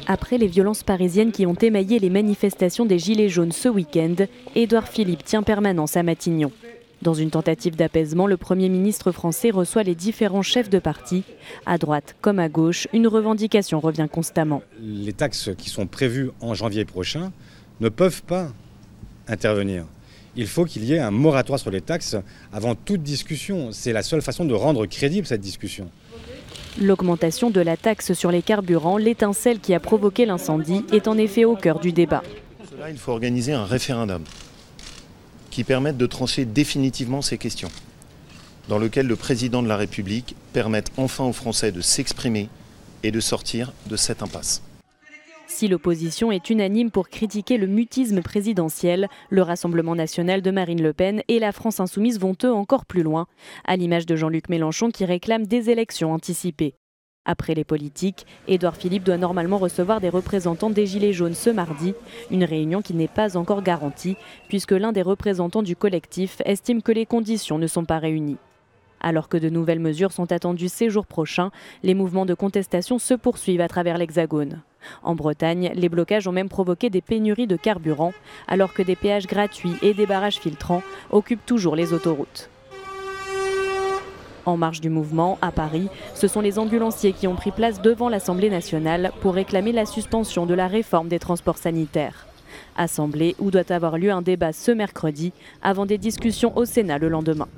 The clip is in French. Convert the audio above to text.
Après les violences parisiennes qui ont émaillé les manifestations des Gilets jaunes ce week-end, Édouard Philippe tient permanence à Matignon. Dans une tentative d'apaisement, le Premier ministre français reçoit les différents chefs de parti. À droite comme à gauche, une revendication revient constamment. Les taxes qui sont prévues en janvier prochain ne peuvent pas intervenir. Il faut qu'il y ait un moratoire sur les taxes avant toute discussion. C'est la seule façon de rendre crédible cette discussion. L'augmentation de la taxe sur les carburants, l'étincelle qui a provoqué l'incendie, est en effet au cœur du débat. Pour cela, il faut organiser un référendum qui permette de trancher définitivement ces questions, dans lequel le président de la République permette enfin aux Français de s'exprimer et de sortir de cette impasse. Si l'opposition est unanime pour critiquer le mutisme présidentiel, le Rassemblement national de Marine Le Pen et la France insoumise vont eux encore plus loin, à l'image de Jean-Luc Mélenchon qui réclame des élections anticipées. Après les politiques, Édouard Philippe doit normalement recevoir des représentants des Gilets jaunes ce mardi, une réunion qui n'est pas encore garantie, puisque l'un des représentants du collectif estime que les conditions ne sont pas réunies. Alors que de nouvelles mesures sont attendues ces jours prochains, les mouvements de contestation se poursuivent à travers l'Hexagone. En Bretagne, les blocages ont même provoqué des pénuries de carburant, alors que des péages gratuits et des barrages filtrants occupent toujours les autoroutes. En marge du mouvement, à Paris, ce sont les ambulanciers qui ont pris place devant l'Assemblée nationale pour réclamer la suspension de la réforme des transports sanitaires. Assemblée où doit avoir lieu un débat ce mercredi, avant des discussions au Sénat le lendemain.